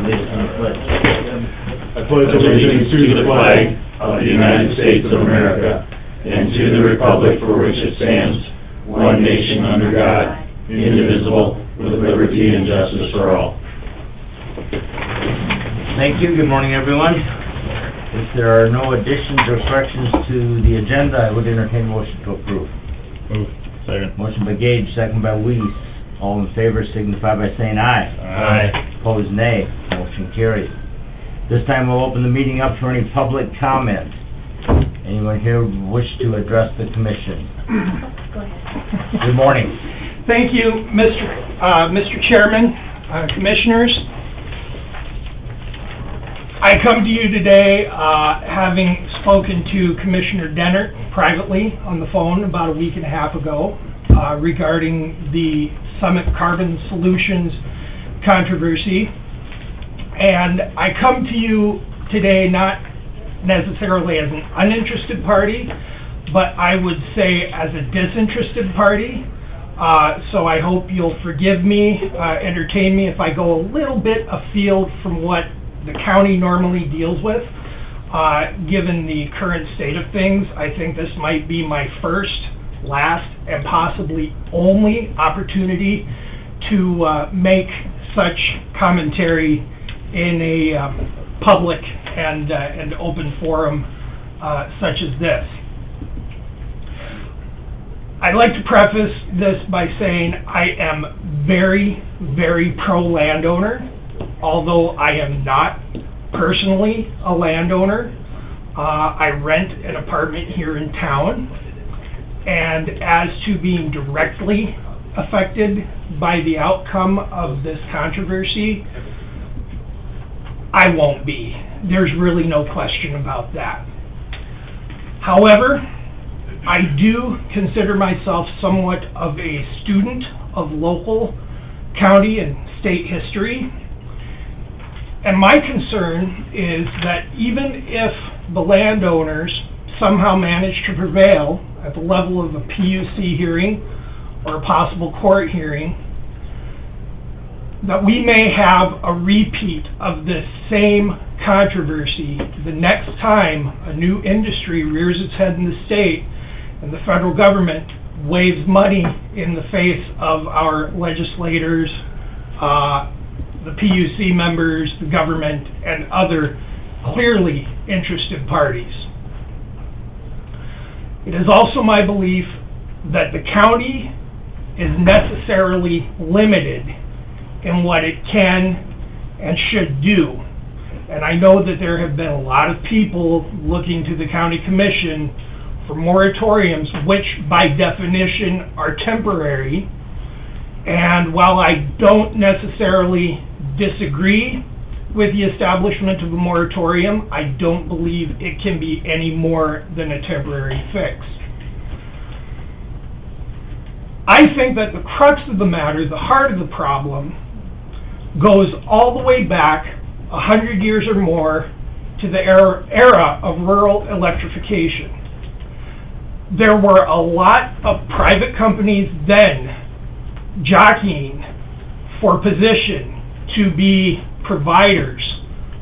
lead us in the pledge. I pledge allegiance to the flag of the United States of America and to the republic for which it stands, one nation under God, indivisible, with liberty and justice for all. Thank you. Good morning, everyone. If there are no additions or corrections to the agenda, I would entertain a motion to approve. Move. Second. Motion by Gage, second by Weiss. All in favor signify by saying aye. Aye. Opposed, nay. Motion carries. This time we'll open the meeting up for any public comment. Anyone here wish to address the commission? Go ahead. Good morning. Thank you, Mr. Chairman, Commissioners. I come to you today having spoken to Commissioner Dennert privately on the phone about a week and a half ago regarding the Summit Carbon Solutions controversy. And I come to you today not necessarily as an uninterested party, but I would say as a disinterested party. So I hope you'll forgive me, entertain me if I go a little bit afield from what the county normally deals with. Given the current state of things, I think this might be my first, last, and possibly only opportunity to make such commentary in a public and open forum such as this. I'd like to preface this by saying I am very, very pro-landowner, although I am not personally a landowner. I rent an apartment here in town, and as to being directly affected by the outcome of this controversy, I won't be. There's really no question about that. However, I do consider myself somewhat of a student of local, county, and state history. And my concern is that even if the landowners somehow manage to prevail at the level of a PUC hearing or a possible court hearing, that we may have a repeat of this same controversy the next time a new industry rears its head in the state and the federal government waves money in the face of our legislators, the PUC members, the government, and other clearly interested parties. It is also my belief that the county is necessarily limited in what it can and should do. And I know that there have been a lot of people looking to the county commission for moratoriums, which by definition are temporary. And while I don't necessarily disagree with the establishment of a moratorium, I don't believe it can be any more than a temporary fix. I think that the crux of the matter, the heart of the problem, goes all the way back 100 years or more to the era of rural electrification. There were a lot of private companies then jockeying for position to be providers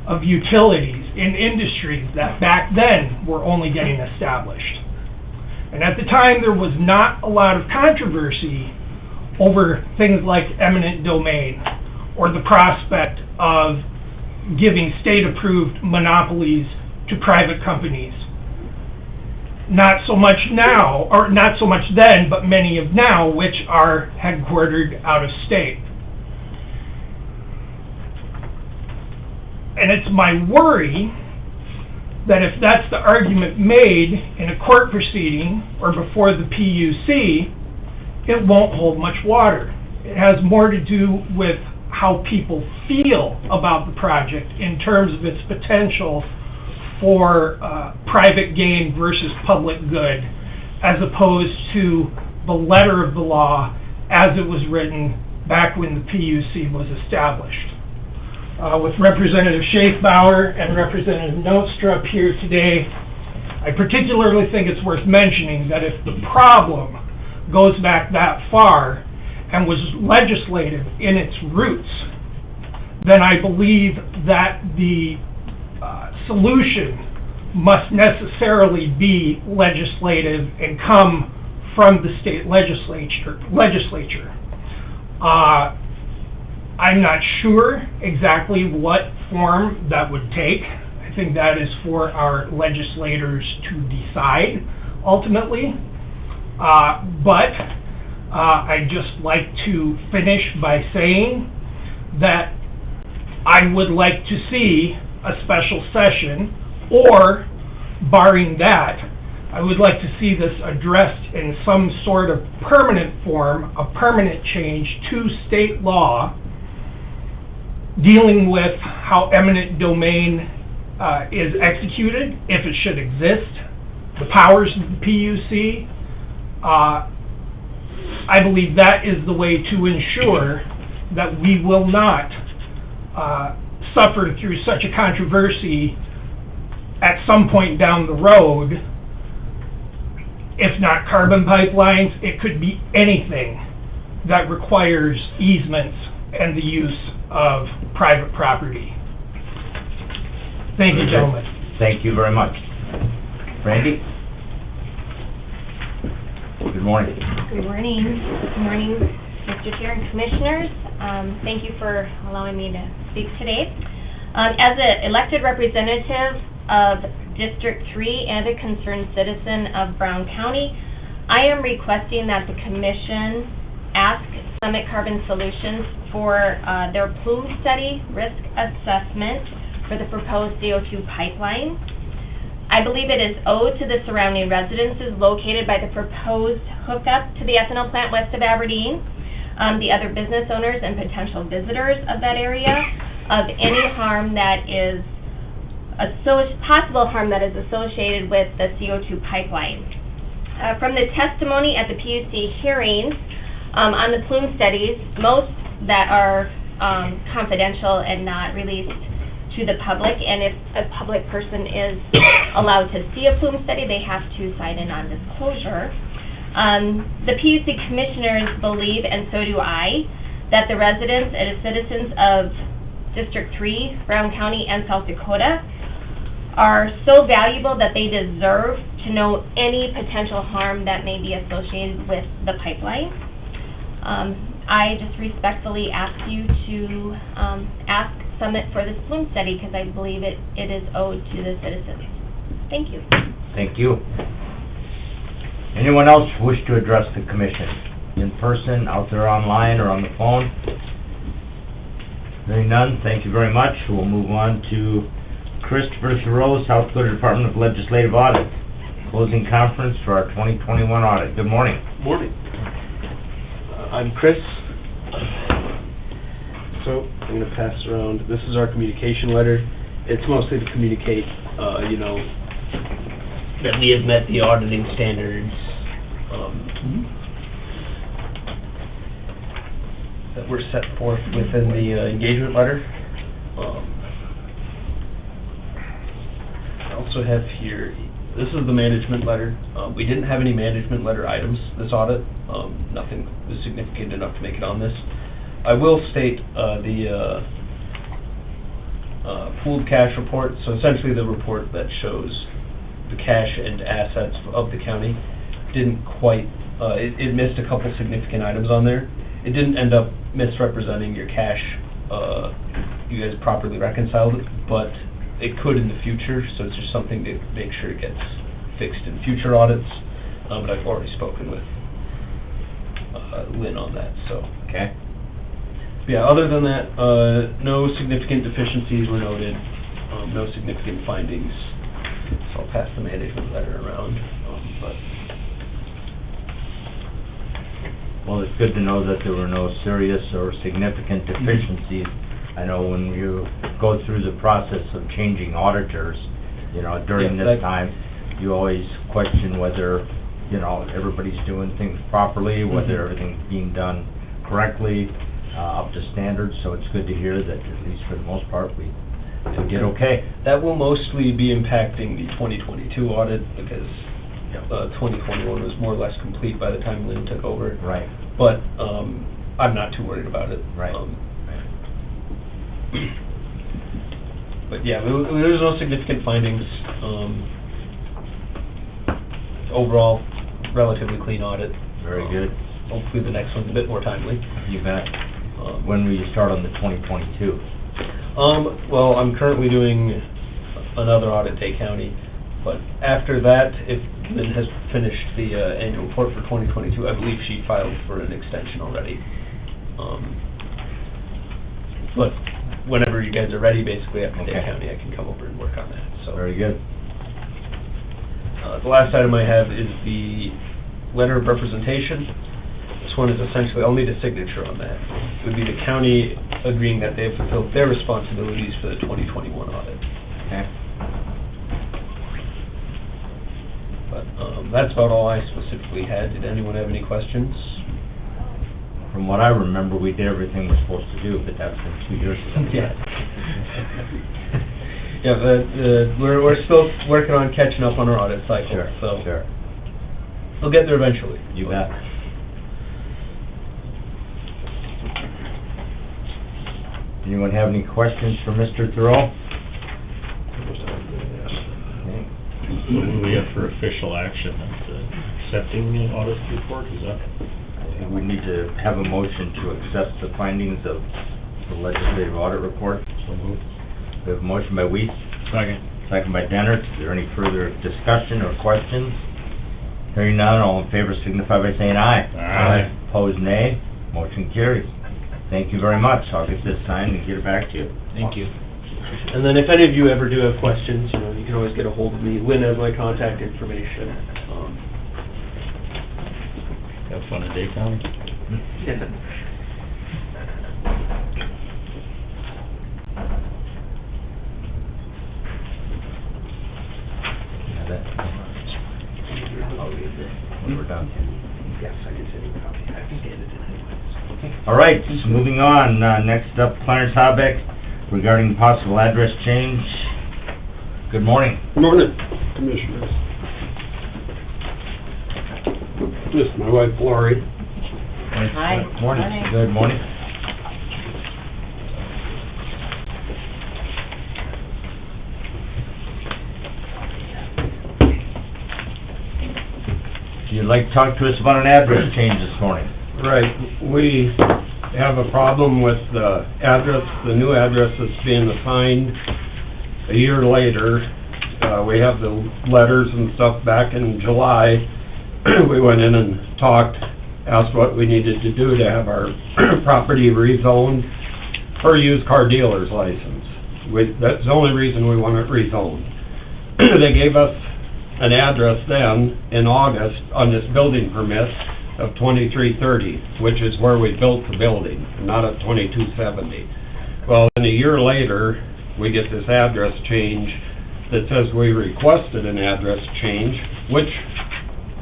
of utilities in industries that back then were only getting established. And at the time, there was not a lot of controversy over things like eminent domain or the prospect of giving state-approved monopolies to private companies. Not so much now, or not so much then, but many of now, which are headquartered out of state. And it's my worry that if that's the argument made in a court proceeding or before the PUC, it won't hold much water. It has more to do with how people feel about the project in terms of its potential for private gain versus public good, as opposed to the letter of the law as it was written back when the PUC was established. With Representative Schaefbauer and Representative Nostrup here today, I particularly think it's worth mentioning that if the problem goes back that far and was legislative in its roots, then I believe that the solution must necessarily be legislative and come from the state legislature. I'm not sure exactly what form that would take. I think that is for our legislators to decide ultimately. But I'd just like to finish by saying that I would like to see a special session, or barring that, I would like to see this addressed in some sort of permanent form, a permanent change to state law dealing with how eminent domain is executed, if it should exist, the powers of the PUC. I believe that is the way to ensure that we will not suffer through such a controversy at some point down the road. If not carbon pipelines, it could be anything that requires easements and the use of private property. Thank you, gentlemen. Thank you very much. Randy? Good morning. Good morning. Good morning, Mr. Chair and Commissioners. Thank you for allowing me to speak today. As an elected representative of District 3 and a concerned citizen of Brown County, I am requesting that the Commission ask Summit Carbon Solutions for their plume study risk assessment for the proposed CO2 pipeline. I believe it is owed to the surrounding residences located by the proposed hookup to the ethanol plant west of Aberdeen, the other business owners and potential visitors of that area, of any harm that is possible harm that is associated with the CO2 pipeline. From the testimony at the PUC hearings on the plume studies, most that are confidential and not released to the public, and if a public person is allowed to see a plume study, they have to sign a non-disclosure. The PUC commissioners believe, and so do I, that the residents and citizens of District 3, Brown County, and South Dakota are so valuable that they deserve to know any potential harm that may be associated with the pipeline. I just respectfully ask you to ask Summit for this plume study, because I believe it is owed to the citizens. Thank you. Thank you. Anyone else wish to address the commission? In person, out there online, or on the phone? Hearing none, thank you very much. We'll move on to Christopher Thoreau, South Dakota Department of Legislative Audit, closing conference for our 2021 audit. Good morning. Morning. I'm Chris. So I'm going to pass around. This is our communication letter. It's mostly to communicate, that we have met the auditing standards that were set forth within the engagement letter. I also have here, this is the management letter. We didn't have any management letter items this audit. Nothing was significant enough to make it on this. I will state the pooled cash report. So essentially the report that shows the cash and assets of the county didn't quite, it missed a couple significant items on there. It didn't end up misrepresenting your cash. You guys properly reconciled it, but it could in the future, so it's just something to make sure it gets fixed in future audits. But I've already spoken with Lynn on that, so. Okay. Yeah, other than that, no significant deficiencies were noted, no significant findings. So I'll pass the management letter around, Well, it's good to know that there were no serious or significant deficiencies. I know when you go through the process of changing auditors, during this time, you always question whether, everybody's doing things properly, whether everything's being done correctly, up to standards. So it's good to hear that, at least for the most part, we did okay. That will mostly be impacting the 2022 audit, because 2021 was more or less complete by the time Lynn took over. Right. But I'm not too worried about it. Right. But yeah, there's no significant findings. Overall, relatively clean audit. Very good. Hopefully the next one's a bit more timely. You bet. When will you start on the 2022? Well, I'm currently doing another audit, Day County, but after that, if Lynn has finished the annual report for 2022, I believe she filed for an extension already. But whenever you guys are ready, basically after Day Okay. County, I can come over and work on that, so. Very good. The last item I have is the letter of representation. This one is essentially, I'll need a signature on that. It would be the county agreeing that they have fulfilled their responsibilities for the 2021 audit. Okay. But that's about all I specifically had. Did anyone have any questions? From what I remember, we did everything we're supposed to do, but that's been 2 years ago. Yeah. Yeah, but we're still working on catching up on our audit cycle, Sure, so sure. we'll get there eventually. You bet. Anyone have any questions for Mr. Thoreau? What do we have for official action? Accepting the audit report, is that? I think we need to have a motion to accept the findings of the legislative audit report. So moved. We have a motion by Weiss, Second. second by Dennert. Is there any further discussion or questions? Hearing none, all in favor signify by saying aye. Aye. Opposed, nay. Motion carries. Thank you very much. I'll get this signed and get it back to you. Thank you. And then if any of you ever do have questions, you can always get a hold of me. Lynn has my contact information. Have fun at Day County? Have that? When we're done. Yes, I can send you a copy. I can get it in. All right, so moving on, next up, Clarence Habeck regarding possible address change. Good morning. Morning, Commissioners. This is my wife Lori. Hi. Morning. Morning. Good morning. You'd like to talk to us about an address change this morning? Right, we have a problem with the address, the new address that's being assigned a year later. We have the letters and stuff back in July. We went in and talked, asked what we needed to do to have our property rezoned for a used car dealer's license. That's the only reason we want it rezoned. They gave us an address then in August on this building permit of 2330, which is where we built the building, not at 2270. Well, then a year later, we get this address change that says we requested an address change, which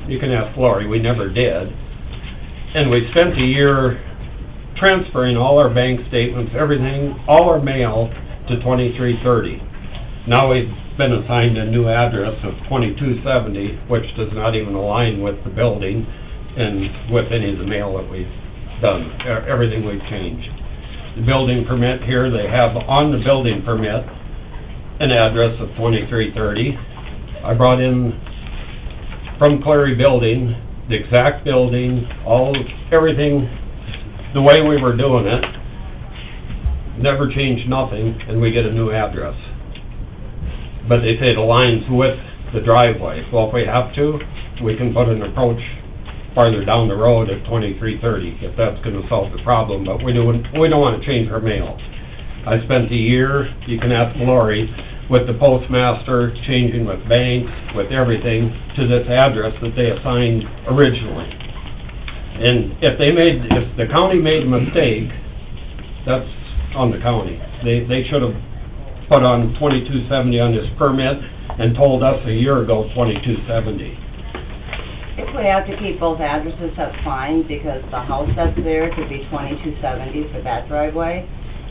you can ask Lori, we never did. And we spent a year transferring all our bank statements, everything, all our mail to 2330. Now we've been assigned a new address of 2270, which does not even align with the building and with any of the mail that we've done, everything we've changed. The building permit here, they have on the building permit an address of 2330. I brought in from Clary Building, the exact building, everything, the way we were doing it, never changed nothing, and we get a new address. But they say it aligns with the driveway. Well, if we have to, we can put an approach farther down the road at 2330, if that's gonna solve the problem, but we don't wanna change our mail. I spent a year, you can ask Lori, with the postmaster, changing with banks, with everything, to this address that they assigned originally. And if the county made a mistake, that's on the county. They should have put on 2270 on this permit and told us a year ago 2270. If we have to keep both addresses, that's fine, because the house that's there could be 2270 for that driveway,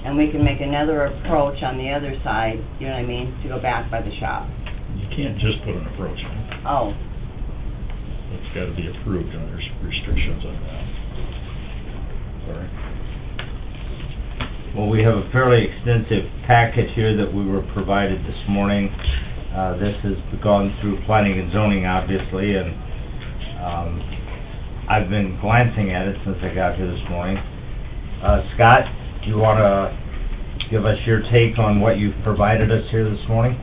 and we can make another approach on the other side, you know what I mean, to go back by the shop. You can't just put an approach in. Oh, It's gotta be approved, and there's restrictions on that. Sorry. Well, we have a fairly extensive packet here that we were provided this morning. This has gone through planning and zoning, obviously, and I've been glancing at it since I got here this morning. Scott, do you want to give us your take on what you've provided us here this morning?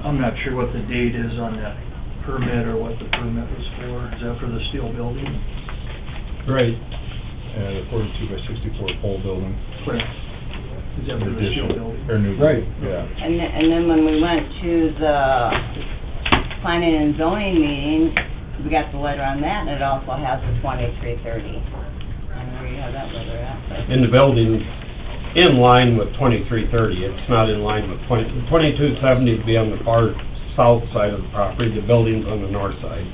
I'm not sure what the date is on that permit or what the permit was for. Is that for the steel building? Right. The 42 by 64 pole building. Correct. Is that for the steel building? Or new. Right. Yeah. And then when we went to the planning and zoning meeting, we got the letter on that, and it also has the 2330. I don't know where you have that letter at, but. In the building, in line with 2330, it's not in line with 2270 would be on the far south side of the property, the building's on the north side.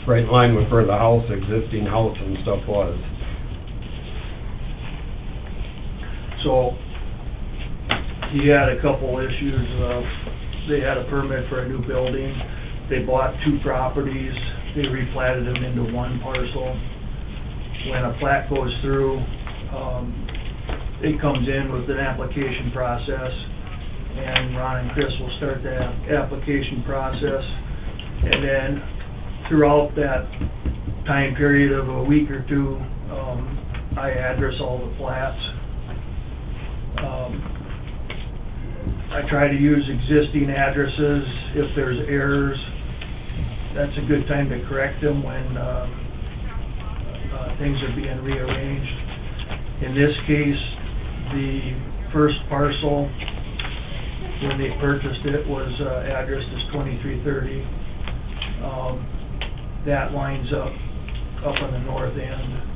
Right in line with where the house, existing house and stuff was. So, he had a couple issues. They had a permit for a new building. They bought 2 properties. They replatted them into 1 parcel. When a plat goes through, it comes in with an application process, and Ron and Chris will start the application process. And then throughout that time period of a week or 2, I address all the plats. I try to use existing addresses. If there's errors, that's a good time to correct them when things are being rearranged. In this case, the first parcel, when they purchased it, was addressed as 2330. That lines up on the north end.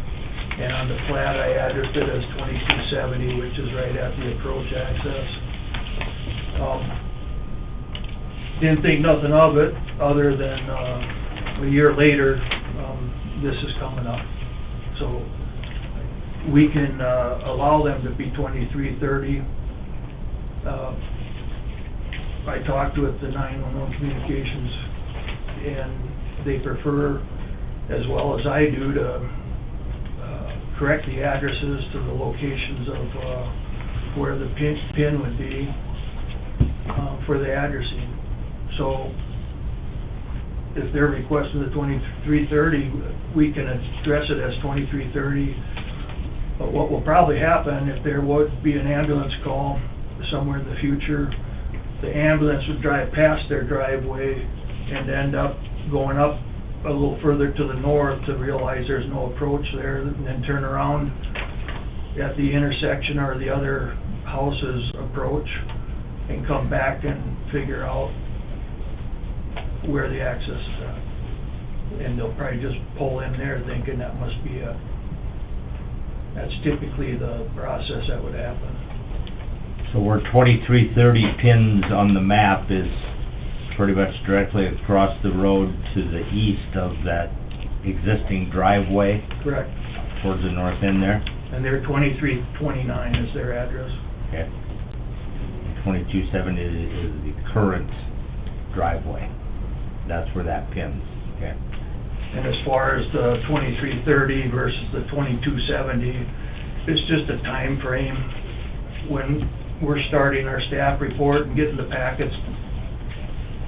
And on the plat, I addressed it as 2270, which is right at the approach access. Didn't think nothing of it, other than a year later, this is coming up. So we can allow them to be 2330. I talked with the 911 communications, and they prefer, as well as I do, to correct the addresses to the locations of where the pin would be for the addressing. So if they're requesting the 2330, we can address it as 2330. But what will probably happen, if there would be an ambulance call somewhere in the future, the ambulance would drive past their driveway and end up going up a little further to the north to realize there's no approach there, and then turn around at the intersection or the other house's approach and come back and figure out where the access is at. And they'll probably just pull in there thinking that must be it. That's typically the process that would happen. So where 2330 pins on the map is pretty much directly across the road to the east of that existing driveway? Correct. Towards the north end there? And their 2329 is their address. Okay. 2270 is the current driveway. That's where that pins, okay. And as far as the 2330 versus the 2270, it's just a time frame. When we're starting our staff report and getting the packets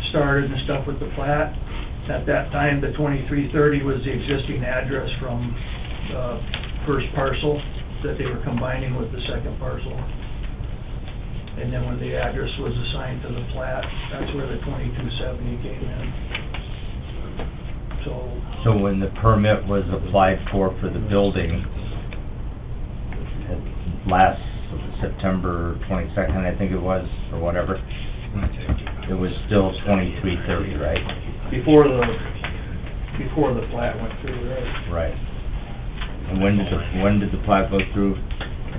started and stuff with the plat, at that time, the 2330 was the existing address from the first parcel that they were combining with the second parcel. And then when the address was assigned to the plat, that's where the 2270 came in. So when the permit was applied for the building, last September 22nd, I think it was, or whatever, it was still 2330, right? Before the plat went through, right? Right. And when did the plat go through?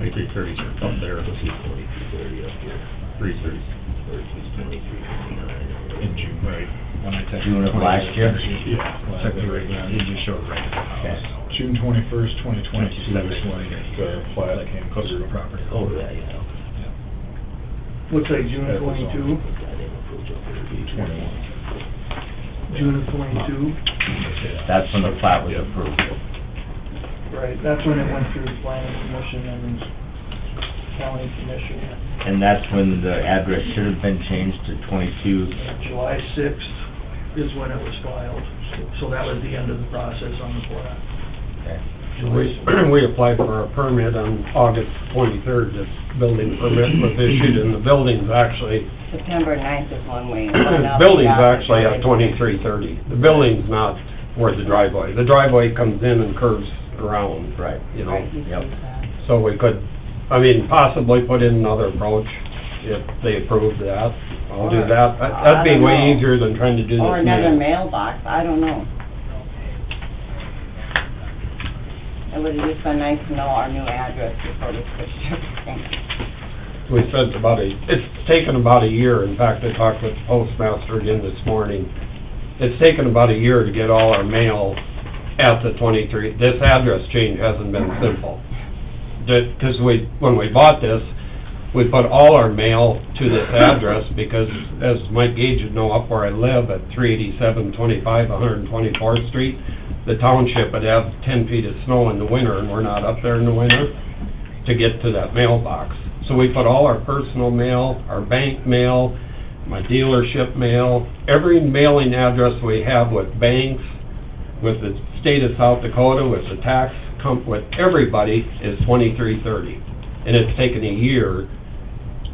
2330 up there, this is 2330 up here. 330 is 2329 in June, right? June of last year? Yeah. Exactly right now, you just showed right at the Okay. house. June 21st, 2022 is when the plat came through. Property. Oh, yeah. Looks like June 22, 21. June of 22. That's when the plat was approved. Right, that's when it went through the planning commission and county commissioner. And that's when the address should have been changed to 22. July 6th is when it was filed, so that was the end of the process on the plat. Okay. We applied for a permit on August 23rd, this building permit was issued, and the building's actually, September 9th is when we went the up. building's actually at 2330. The building's not where the driveway, the driveway comes in and curves around, Right. you know? Right, he Yep. sees that. So we could, I mean, possibly put in another approach if they approve that. I'll do Or- that. That'd be I don't way know. easier than trying to do this Or another mail. mailbox, I don't know. It would've just been nice to know our new address before we switched everything. We spent it's taken about a year. In fact, I talked with the postmaster again this morning. It's taken about a year to get all our mail at the 23. This address change hasn't been simple. Because when we bought this, we put all our mail to this address because, as Mike Gage would know, up where I live at 38725 124th Street, the township would have 10 feet of snow in the winter, and we're not up there in the winter, to get to that mailbox. So we put all our personal mail, our bank mail, my dealership mail, every mailing address we have with banks, with the state of South Dakota, with the tax with everybody is 2330. And it's taken a year.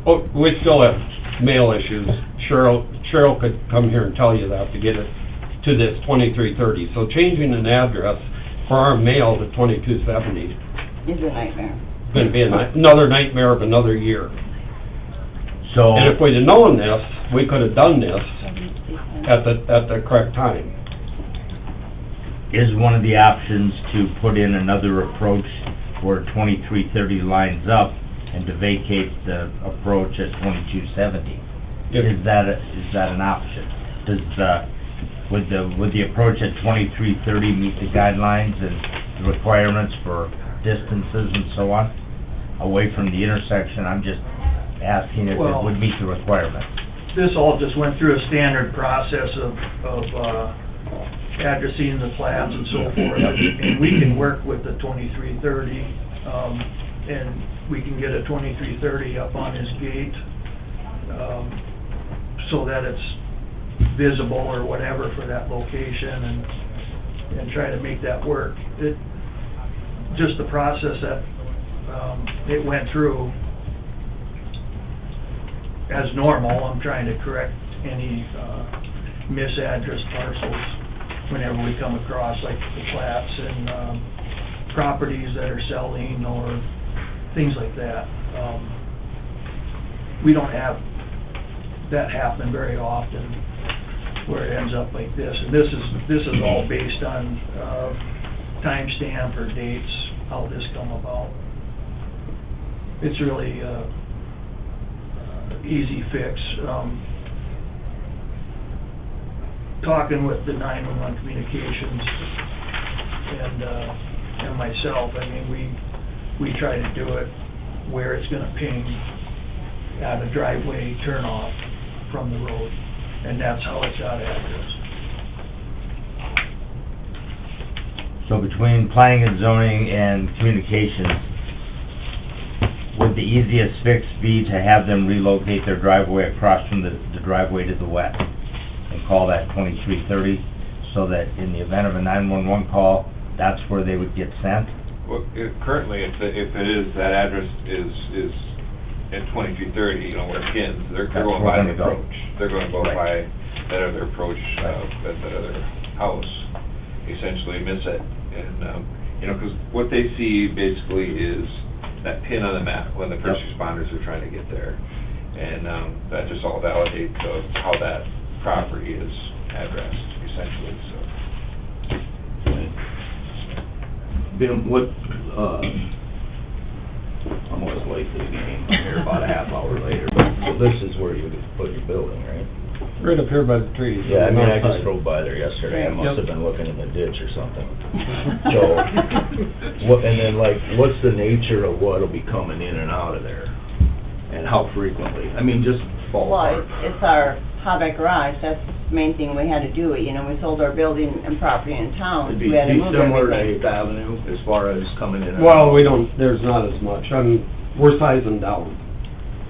Oh, we still have mail issues. Cheryl could come here and tell you that to get it to this 2330. So changing an address for our mail to 2270 It's a nightmare. is going to be another nightmare of another year. So, And if we'd have known this, we could have done this at the correct time. is one of the options to put in another approach where 2330 lines up and to vacate the approach at 2270? Is that an option? Would the approach at 2330 meet the guidelines and the requirements for distances and so on? Away from the intersection, I'm just asking if it Well- would meet the requirements. This all just went through a standard process of addressing the plats and so forth. And we can work with the 2330, and we can get a 2330 up on his gate, so that it's visible or whatever for that location, and try to make that work. Just the process that, it went through as normal. I'm trying to correct any, misaddressed parcels whenever we come across, like the plats and, properties that are selling or things like that. We don't have that happen very often where it ends up like this. And this is all based on, timestamp or dates, how this come about. It's really, easy fix. Talking with the 911 communications and myself, I mean, we try to do it where it's gonna ping at a driveway turnoff from the road, and that's how it's got addressed. So between planning and zoning and communications, would the easiest fix be to have them relocate their driveway across from the driveway to the west and call that 2330, so that in the event of a 911 call, that's where they would get sent? Well, currently, if it is, that address is at 2330, you know, where it ends, they're That's going where by they're the gonna go. approach. They're gonna go by Right. that other approach, Right. that other house, essentially miss it. And, you know, 'cause what they see basically is that pin on the map when the first Yep. responders are trying to get there. And, that just all validates of how that property is addressed, essentially, so. Ben, what, I'm always late to the game, I'm here about a half hour later, but, so this is where you put your building, right? Right up here by the trees. Yeah, I mean, I Outside. just drove by there yesterday, I must Yep. have been looking in the ditch or something. So, what, and then like, what's the nature of what'll be coming in and out of there? And how frequently? I mean, just Well, ballpark. it's our hotbed garage, that's the main thing we had to do. You know, we sold our building and property in town, It'd so be we had to move similar to everything. 8th Avenue as far as coming in and out? Well, there's not as much. we're sizing down.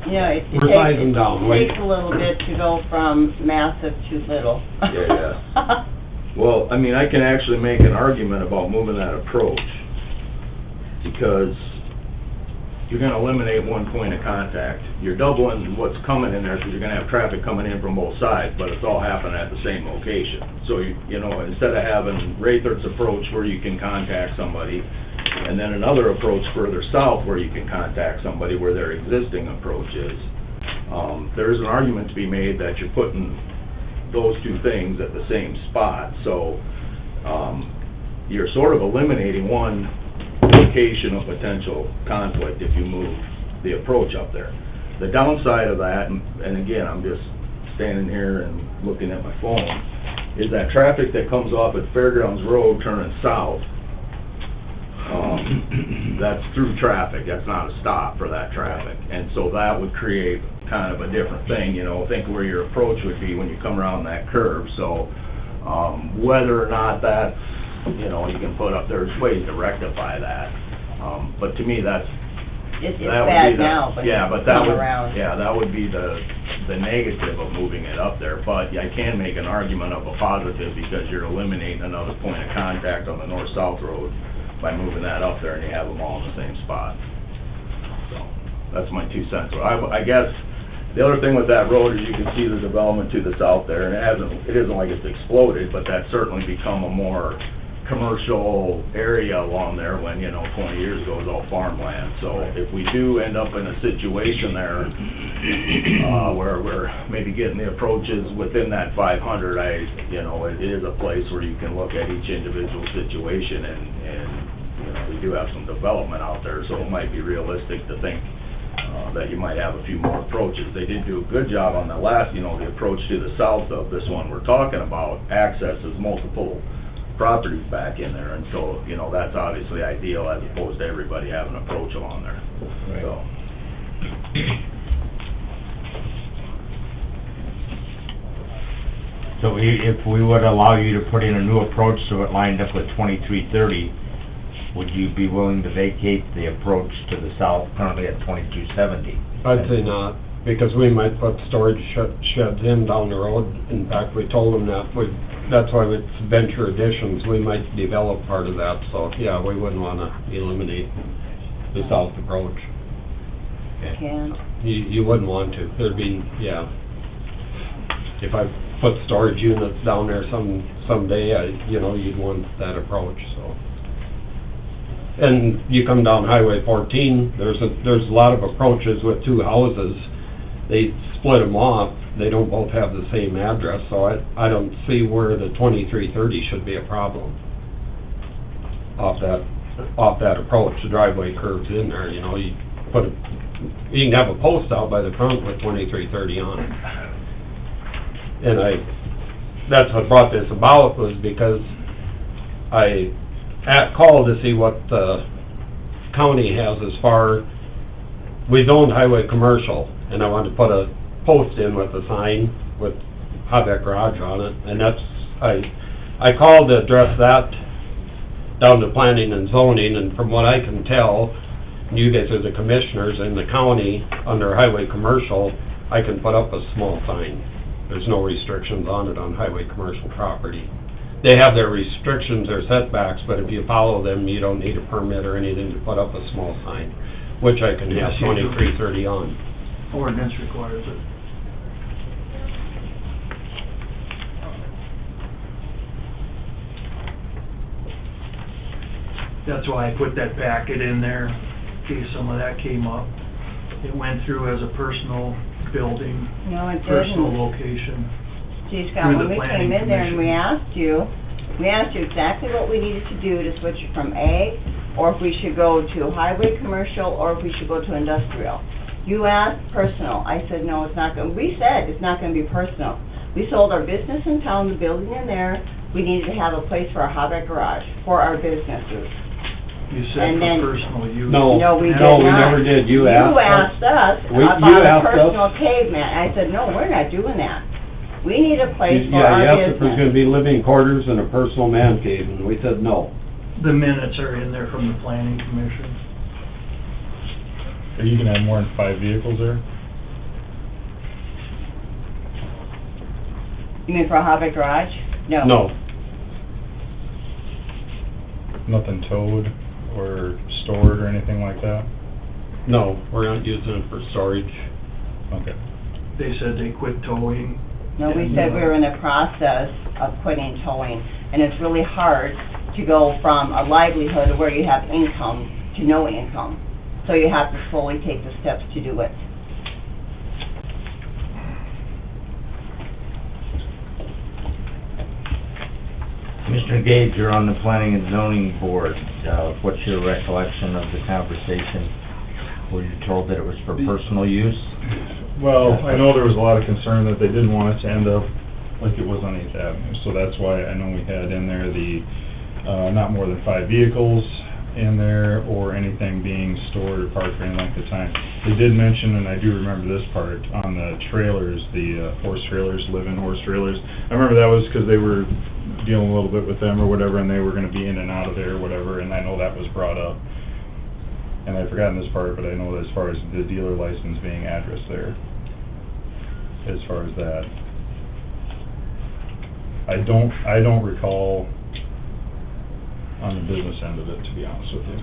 Yeah, it We're sizing down. takes a little bit to go from massive to little. Yeah, Well, I mean, I can actually make an argument about moving that approach, because you're gonna eliminate one point of contact. You're doubling what's coming in there, because you're gonna have traffic coming in from both sides, but it's all happening at the same location. So, you know, instead of having Rayther's approach where you can contact somebody, and then another approach further south where you can contact somebody where their existing approach is, there's an argument to be made that you're putting those two things at the same spot. So, you're sort of eliminating one location of potential conflict if you move the approach up there. The downside of that, and again, I'm just standing here and looking at my phone, is that traffic that comes off at Fairgrounds Road turning south, that's through traffic, that's not a stop for that traffic. And so that would create kind of a different thing, you know, think where your approach would be when you come around that curve. So, whether or not that's, you know, you can put up, there's ways to rectify that. But to me, that's, It's that would bad be the- now, but yeah, it's but that come would, around. yeah, that would be the negative of moving it up there. But I can make an argument of a positive, because you're eliminating another point of contact on the north-south road by moving that up there, and you have them all in the same spot. So, that's my 2 cents. So I guess, the other thing with that road is you can see the development to the south there, and it isn't like it's exploded, but that's certainly become a more commercial area along there when, you know, 20 years ago it was all farmland. So if we do end up in a situation there, where we're maybe getting the approaches within that 500, you know, it is a place where you can look at each individual situation, and, you know, we do have some development out there, so it might be realistic to think, that you might have a few more approaches. They did do a good job on the last, you know, the approach to the south of this one we're talking about accesses multiple properties back in there, and so, you know, that's obviously ideal as opposed to everybody having an approach along there. Right. So, So if we would allow you to put in a new approach so it lined up with 2330, would you be willing to vacate the approach to the south currently at 2270? I'd say not, because we might put storage sheds in down the road. In fact, we told them that that's why it's venture additions, we might develop part of that, so, yeah, we wouldn't wanna eliminate the south approach. Can't. You wouldn't want to, there'd be, yeah. If I put storage units down there someday, you know, you'd want that approach, so. And you come down Highway 14, there's a lot of approaches with two houses. They split them off, they don't both have the same address, so I don't see where the 2330 should be a problem. Off that approach, the driveway curves in there, you know, you can have a post out by the front with 2330 on it. And that's what brought this about, was because I called to see what the county has as far, we zoned highway commercial, and I wanted to put a post in with a sign with Hobbeck Garage on it, and that's, I called to address that down to planning and zoning, and from what I can tell, you guys are the commissioners in the county, under highway commercial, I can put up a small sign. There's no restrictions on it on highway commercial property. They have their restrictions, their setbacks, but if you follow them, you don't need a permit or anything to put up a small sign, which I can have Yes, you do. 2330 on. Ordinance requires it. That's why I put that packet in there, in case some of that came up. It went through as a personal building, No, it personal didn't. location. Gee, Scott, through when the we planning came in there and we commission. asked you exactly what we needed to do to switch it from A, or if we should go to highway commercial, or if we should go to industrial. You asked personal. I said, no, it's not gonna, we said it's not gonna be personal. We sold our business in town, the building in there. We needed to have a place for our Hobbeck Garage, for our businesses. You said And then- for personal use. No, We did not. we never did. You asked us We- you about a asked us- personal pavement. I said, no, we're not doing that. We need a place for Yeah, our you asked if there's gonna business. be living quarters and a personal man cave, and we said no. The minutes are in there from the planning commission. Are you gonna have more than 5 vehicles there? You mean for a hobby garage? No. No, Nothing towed or stored or anything like that? no, we're not using it for storage. Okay. They said they quit towing. No, we said we were in the process of quitting towing, and it's really hard to go from a livelihood where you have income to no income. So you have to slowly take the steps to do it. Commissioner Gage, you're on the planning and zoning board. What's your recollection of the conversation? Were you told that it was for personal use? Well, I know there was a lot of concern that they didn't want it to end up like it was on 8th Avenue, so that's why I know we had in there the, not more than 5 vehicles in there, or anything being stored or parked for any length of time. They did mention, and I do remember this part, on the trailers, the horse trailers, live-in horse trailers. I remember that was because they were dealing a little bit with them or whatever, and they were gonna be in and out of there or whatever, and I know that was brought up. And I've forgotten this part, but I know that as far as the dealer license being addressed there, as far as that. I don't recall on the business end of it, to be honest with you.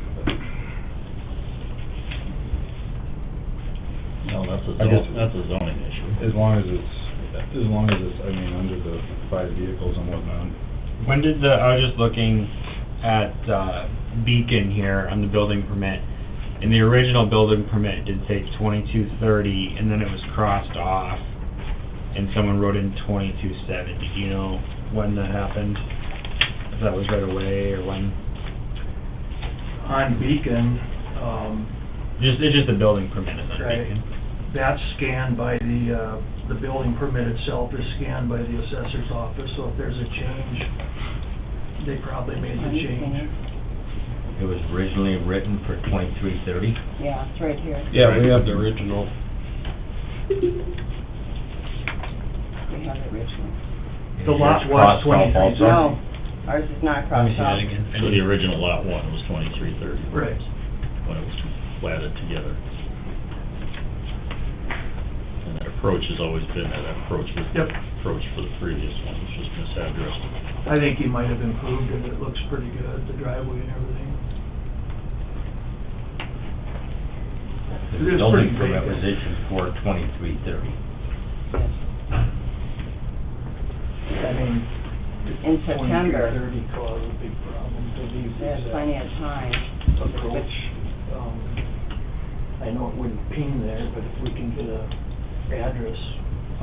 No, that's I guess- that's a zoning issue. As long as it's, I mean, under the 5 vehicles and whatnot. When did I was just looking at Beacon here on the building permit, and the original building permit did say 2230, and then it was crossed off, and someone wrote in 2270. Do you know when that happened? If that was right away, or when? On Beacon, It's just the building permit is on Right. Beacon. that's scanned by the building permit itself is scanned by the assessor's office, so if there's a change, they probably made the change. It was originally written for 2330. Yeah, it's right here. Yeah, we have the original. We have the original. The lot Is yours was crossed off 2330. also? No, ours is not Let me crossed see that off. again. So the original lot 1 was 2330. Right. When it was platted together. And that approach has always been, that approach was the Yep. approach for the previous one, it's just misaddressed. I think he might have improved it, it looks pretty good, the driveway and everything. The It is building pretty permit big. was issued for 2330. I mean, In September. 2330 caused a big problem to these There's plenty of time. approach. I know it wouldn't ping there, but if we can get a address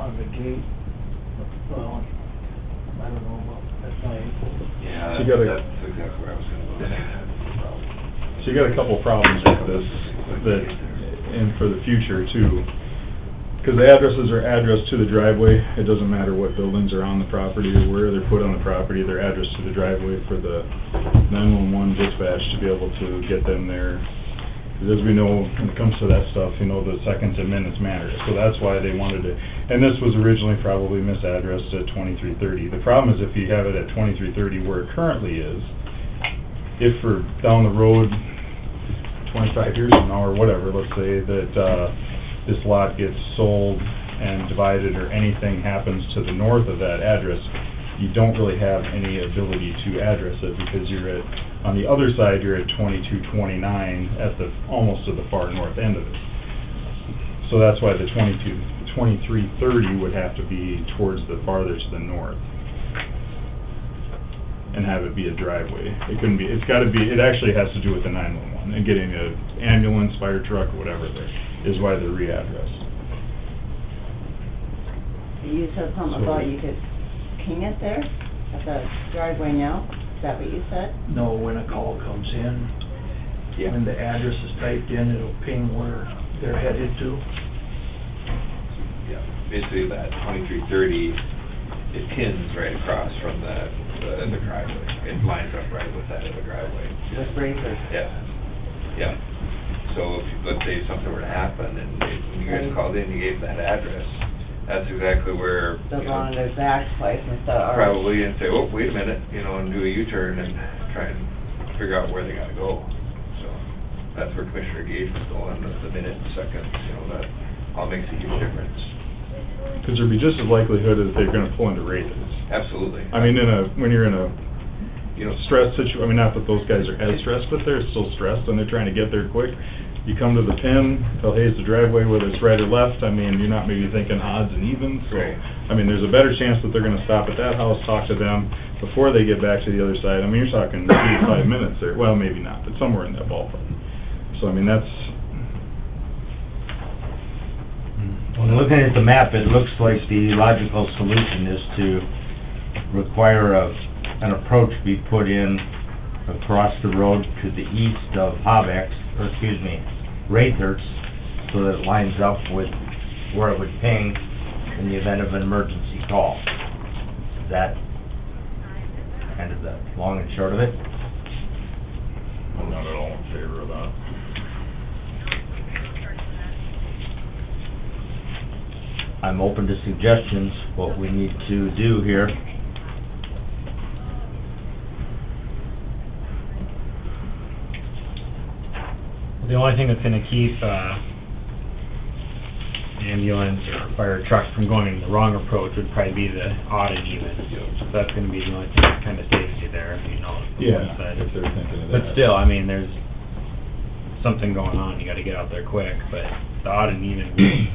on the gate, well, I don't know about at night. Yeah, So you gotta- that's exactly where I was gonna go. So you got a couple problems with this, that, and for the future too. Because the addresses are addressed to the driveway, it doesn't matter what buildings are on the property or where they're put on the property, they're addressed to the driveway for the 911 dispatch to be able to get them there. Because as we know, when it comes to that stuff, you know, the seconds and minutes matter. So that's why they wanted to, and this was originally probably misaddressed at 2330. The problem is if you have it at 2330 where it currently is, if for down the road, 25 years from now or whatever, let's say that this lot gets sold and divided or anything happens to the north of that address, you don't really have any ability to address it because you're at, on the other side, you're at 2229 at the, almost to the far north end of it. So that's why the 2330 would have to be towards the farther to the north and have it be a driveway. It couldn't be, it's gotta be, it actually has to do with the 911 and getting an ambulance, fire truck, whatever there, is why they're readdressed. You said something about you could ping it there at the driveway now? Is that what you said? No, when a call comes in, when the address is typed in, it'll ping where they're headed to. Yeah, basically that 2330, it pins right across from the driveway. It lines up right with that of the driveway. With Brazers. Yeah, yeah. So if, let's say something were to happen and when you guys called in, you gave that address, that's exactly where, They'll you go on know, their Zach's place instead of ours. probably and say, oh, wait a minute, you know, and do a U-turn and try and figure out where they gotta go, so. that's where Commissioner Gage was going, the minute and seconds, you know, that all makes a huge difference. Because there'd be just as likelihood that they're gonna pull into radius. Absolutely. I mean, when you're in a, You know, stress I mean, not that those guys are as stressed, but they're still stressed and they're trying to get there quick. You come to the pin, tell, hey, it's the driveway, whether it's right or left, I mean, you're not maybe thinking odds and evens, so. Right. I mean, there's a better chance that they're gonna stop at that house, talk to them before they get back to the other side. I mean, you're talking 3 to 5 minutes there, well, maybe not, but somewhere in that ballpark. So, I mean, that's, When looking at the map, it looks like the logical solution is to require an approach be put in across the road to the east of Rathers, so that it lines up with where it would ping in the event of an emergency call. Is that kind of the long and short of it? I'm not at all in favor of that. I'm open to suggestions, what we need to do here. The only thing that's gonna keep, ambulance or fire trucks from going the wrong approach would probably be the odd and even. So that's gonna be the only thing that kinda saves you there, you know. yeah, But- if they're thinking of that. But still, I mean, there's something going on, you gotta get out there quick, but the odd and even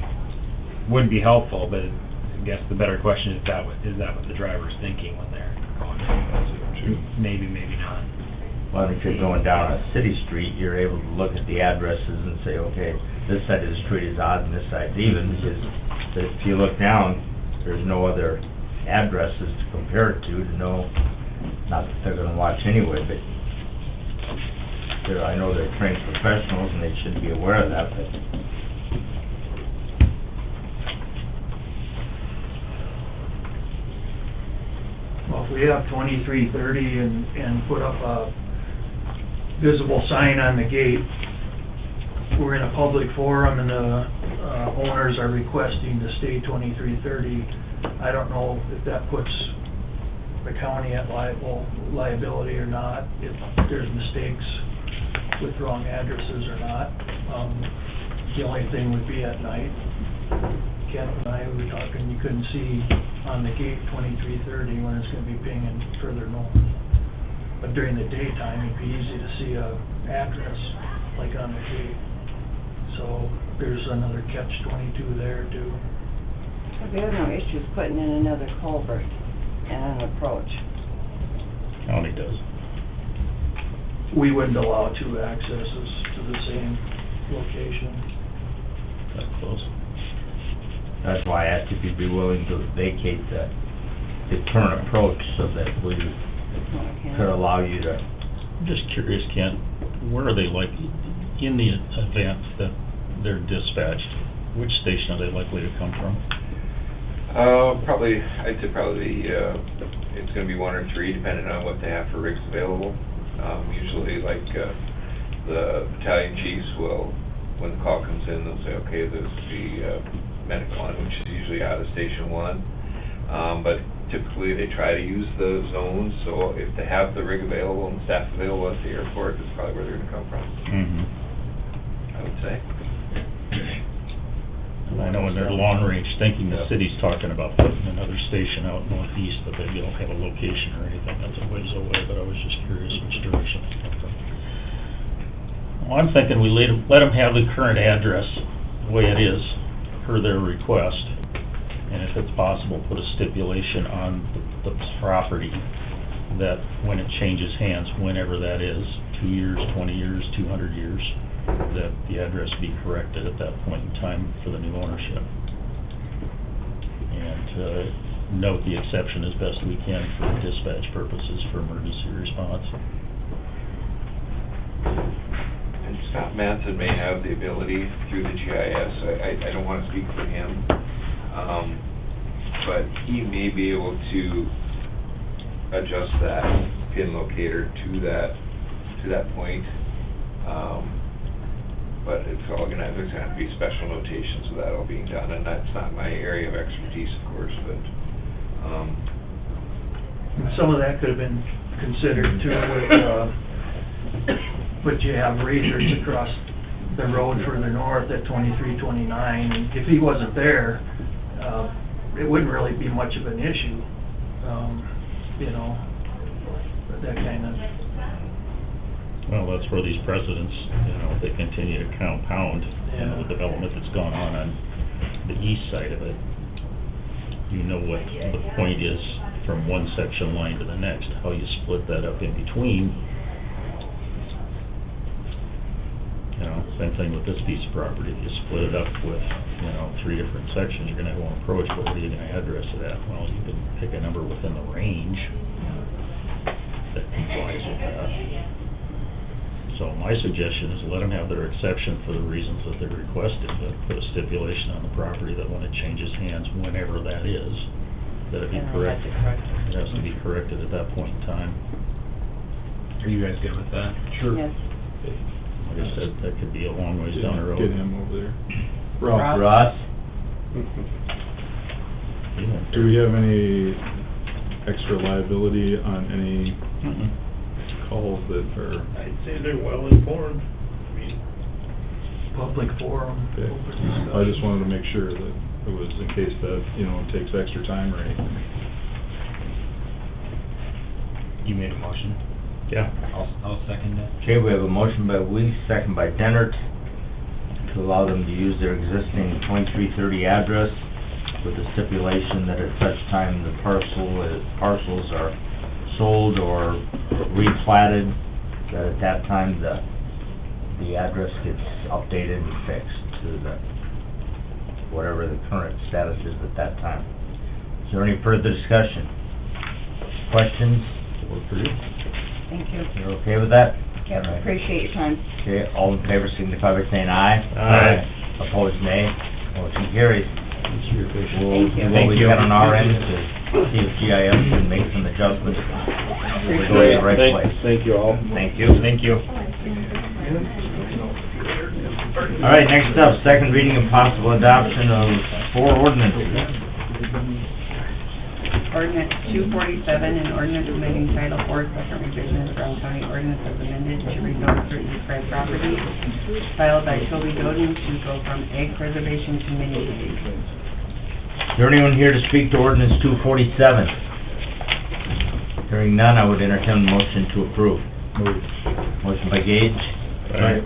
would be helpful, but I guess the better question is that what the driver's thinking when they're going? Maybe, maybe not. Well, if you're going down a city street, you're able to look at the addresses and say, okay, this side of the street is odd and this side's even, because if you look down, there's no other addresses to compare it to know, not that they're gonna watch anyway, but I know they're trained professionals and they should be aware of that, but Well, if we have 2330 and put up a visible sign on the gate, we're in a public forum and the owners are requesting to stay 2330. I don't know if that puts the county at liability or not, if there's mistakes with wrong addresses or not. The only thing would be at night. Kent and I were talking, you couldn't see on the gate 2330 when it's gonna be pinging further north. But during the daytime, it'd be easy to see a address, like on the gate. So there's another catch-22 there too. We have no issues putting in another culvert and an approach. County does. We wouldn't allow 2 accesses to the same location. That close. that's why I asked if you'd be willing to vacate the current approach so that we could allow you to. I'm just curious, Kent, where are they in the event that they're dispatched, which station are they likely to come from? I'd say probably, it's gonna be 1 or 3, depending on what they have for rigs available. Usually, the battalion chiefs will, when the call comes in, they'll say, okay, this is the medic one, which is usually out of Station 1. But typically, they try to use the zones, so if they have the rig available and staff available at the airport, that's probably where they're gonna come from, I would say. I know in their long range thinking, the city's talking about putting another station out northeast, but they don't have a location or anything, that's a ways away, but I was just curious which direction they come from. Well, I'm thinking we let them have the current address the way it is, per their request, and if it's possible, put a stipulation on the property that when it changes hands, whenever that is, 2 years, 20 years, 200 years, that the address be corrected at that point in time for the new ownership. And note the exception as best we can for dispatch purposes for emergency response. And Scott Manson may have the ability through the GIS, I don't want to speak for him, but he may be able to adjust that pin locator to that point. But it's all gonna have to be special notations of that all being done, and that's not my area of expertise, of course, but, Some of that could have been considered too with, but you have racers across the road further north at 23, 29, and if he wasn't there, it wouldn't really be much of an issue, you know, but that kind of... Well, that's where these precedents, you know, they continue to compound, you know, the development that's gone on the east side of it. You know what the point is from one section line to the next, how you split that up in between. You know, same thing with this piece of property, you split it up with, you know, 3 different sections, you're gonna have one approach, but what are you gonna address it at? Well, you can pick a number within the range that complies with that. So my suggestion is let them have their exception for the reasons that they requested, but put a stipulation on the property that when it changes hands, whenever that is, that it be corrected. It has to be corrected at that point in time. Are you guys good with that? Sure. Yes. Like I said, that could be a long ways down the road. Get him over there. Rob? Ross? Yeah. Do we have any extra liability on any calls that are... I'd say they're well informed. I mean, public forum. Okay. I just wanted to make sure that it was in case that, you know, it takes extra time or anything. You made a motion? Yeah. I'll second it. Okay, we have a motion by Weeks, second by Dennert, to allow them to use their existing 2330 address with the stipulation that at such time the parcels are sold or replatted, that at that time the address gets updated and fixed to the, whatever the current status is at that time. Is there any further discussion? Questions? Or for you? Thank you. You're okay with that? Yep, All right. appreciate your time. Okay, all in favor signify by saying aye. Aye. Opposed, nay. Motion carries. We'll Thank you. do what we can on our end to see if GIS can make some adjustments. We're going in the right place. Thank you all. Thank you. Thank you. All right, next up, second reading and possible adoption of 4 ordinances. Ordinance 247, an ordinance amending Title 4, second revision of Brown County Ordinance as amended to rezone certain described properties, filed by Toby Doden to go from ag preservation to mini ag. Is there anyone here to speak to ordinance 247? Hearing none, I would entertain a motion to approve. Motion by Gage. Aye.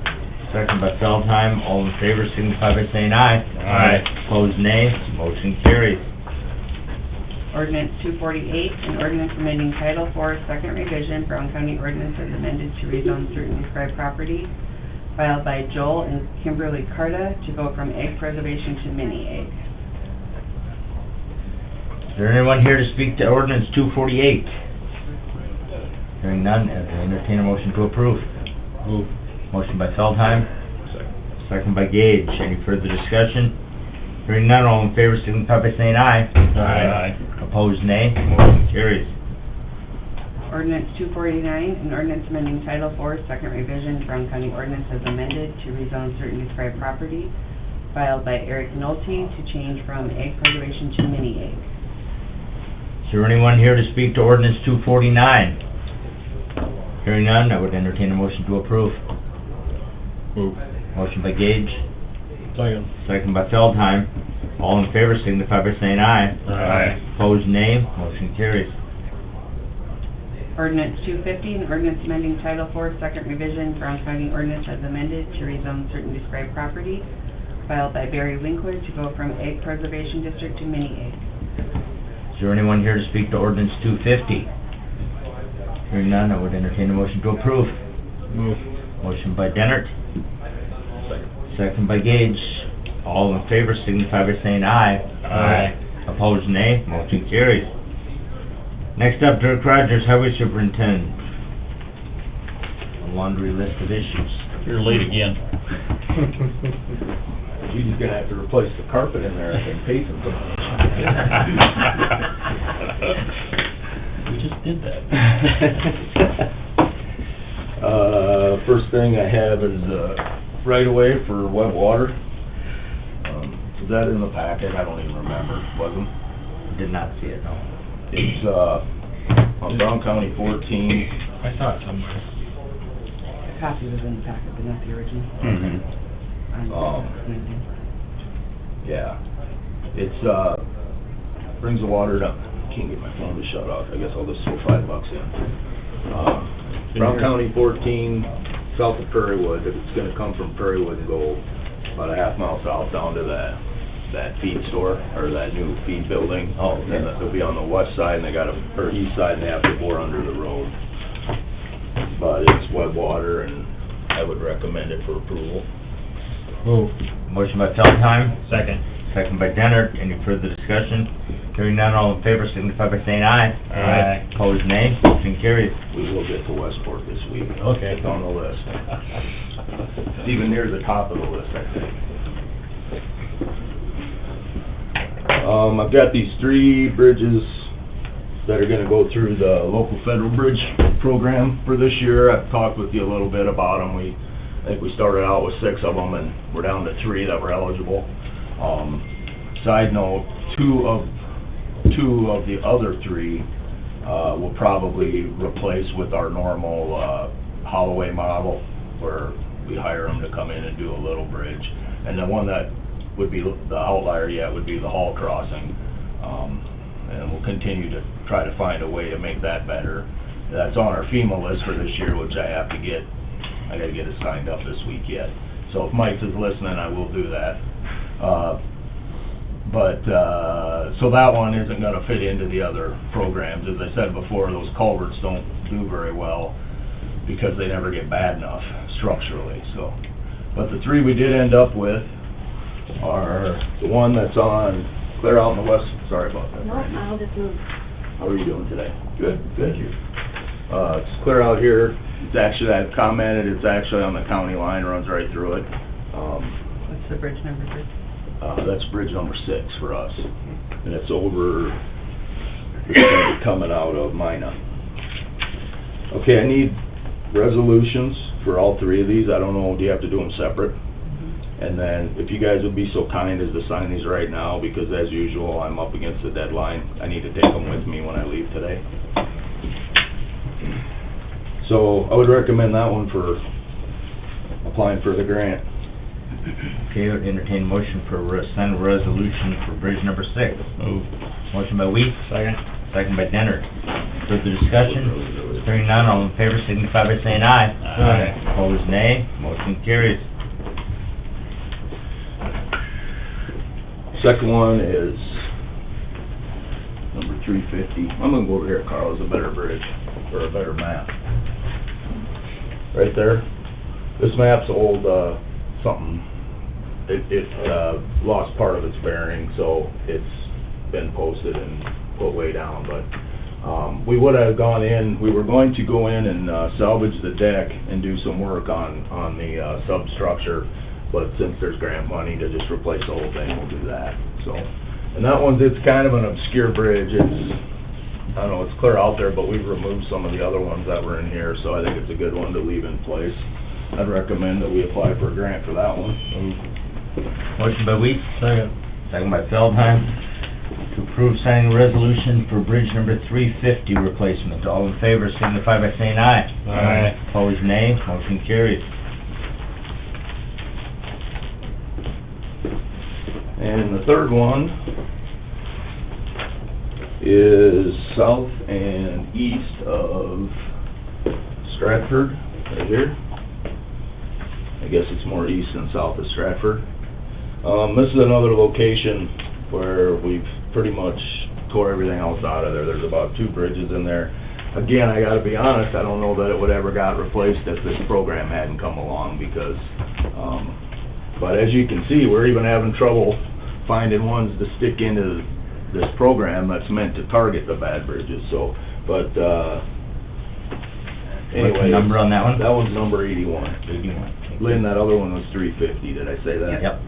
Second by Feldheim. All in favor signify by saying aye. Aye. Opposed, nay. Motion carries. Ordinance 248, an ordinance amending Title 4, second revision, Brown County Ordinance as amended to rezone certain described property, filed by Joel and Kimberly Carta to go from ag preservation to mini ag. Is there anyone here to speak to ordinance 248? Hearing none, I entertain a motion to approve. Move. Motion by Feldheim. Second by Gage. Any further discussion? Hearing none, all in favor signify by saying aye. Aye. Opposed, nay. Motion carries. Ordinance 249, an ordinance amending Title 4, second revision, Brown County Ordinance as amended to rezone certain described property, filed by Eric Nolte to change from ag preservation to mini ag. Is there anyone here to speak to ordinance 249? Hearing none, I would entertain a motion to approve. Move. Motion by Gage. Second. Second by Feldheim. All in favor signify by saying aye. Aye. Opposed, nay. Motion carries. Ordinance 250, an ordinance amending Title 4, second revision, Brown County Ordinance as amended to rezone certain described property, filed by Barry Winkler to go from ag preservation district to mini ag. Is there anyone here to speak to ordinance 250? Hearing none, I would entertain a motion to approve. Move. Motion by Dennert. Second by Gage. All in favor signify by saying aye. Aye. Opposed, nay. Motion carries. Next up, Dirk Rogers, Highway Superintendent. A laundry list of issues. You're late again. You're just gonna have to replace the carpet in there and paint it. We just did that. First thing I have is, right away for wet water. Is that in the packet? I don't even remember. Wasn't? Did not see it, no. It's, on Brown County 14. I saw it somewhere. copy was in the packet, but not the original. Mhm. Yeah, it's, brings the water down, can't get my phone to shut off, I guess I'll just throw $5 in. Brown County 14, south of Prairie Wood, it's gonna come from Prairie Wood and go about a half mile south down to that feed store, or that new feed building. Oh, okay. And they'll be on the west side, and they got or east side, and they have to bore under the road. But it's wet water, and I would recommend it for approval. Move. Motion by Feldheim, Second. second by Dennert. Any further discussion? Hearing none, all in favor signify by saying aye. Aye. Opposed, nay. Motion carries. We will get to Westport this week. Okay. It's on the list. It's even near the top of the list, I think. I've got these 3 bridges that are gonna go through the local federal bridge program for this year. I've talked with you a little bit about them. I think we started out with 6 of them, and we're down to 3 that were eligible. Side note, two of the other 3 will probably replace with our normal Holloway model, where we hire them to come in and do a little bridge. And the one that would be the outlier yet would be the Hall Crossing. And we'll continue to try to find a way to make that better. That's on our FEMA list for this year, which I gotta get it signed up this week yet. So if Mike is listening, I will do that. So that one isn't gonna fit into the other programs. As I said before, those culverts don't do very well because they never get bad enough structurally, so. But the 3 we did end up with are the one that's clear out in the west, sorry about that. No, I'll just move. How are you doing today? Good, thank you. It's clear out here, it's actually, I've commented, it's actually on the county line, runs right through it. What's the bridge number, Chris? That's bridge number 6 for us, and it's over, it's gonna be coming out of Mina. Okay, I need resolutions for all 3 of these. I don't know, do you have to do them separate? And then, if you guys would be so kind as to sign these right now, because as usual, I'm up against the deadline. I need to take them with me when I leave today. So, I would recommend that one for applying for the grant. Okay, I would entertain a motion for sign a resolution for bridge number 6. Move. Motion by Weeks, Second. second by Dennert. Further discussion? Hearing none, all in favor signify by saying aye. Aye. Opposed, nay. Motion carries. Second one is number 350. I'm gonna go over here, Carl, it's a better bridge, or a better map. Right there. This map's old, something. It lost part of its bearing, so it's been posted and put way down, but, we would have gone in, we were going to go in and, salvage the deck and do some work on the, substructure, but since there's grant money to just replace the whole thing, we'll do that, so. And that one's, it's kind of an obscure bridge, I don't know, it's clear out there, but we've removed some of the other ones that were in here, so I think it's a good one to leave in place. I'd recommend that we apply for a grant for that one. Motion by Weeks, Second. second by Feldheim, to approve signing a resolution for bridge number 350 replacement. All in favor signify by saying aye. Aye. Opposed, nay. Motion carries. And the third one is south and east of Stratford, right here. I guess it's more east than south of Stratford. This is another location where we've pretty much tore everything else out of there. There's about 2 bridges in there. Again, I gotta be honest, I don't know that it would ever got replaced if this program hadn't come along, because, but as you can see, we're even having trouble finding ones to stick into this program that's meant to target the bad bridges, so, but, anyway. What's the number on that one? That one's number 81. 81. Lynn, that other one was 350, did I say that? Yep.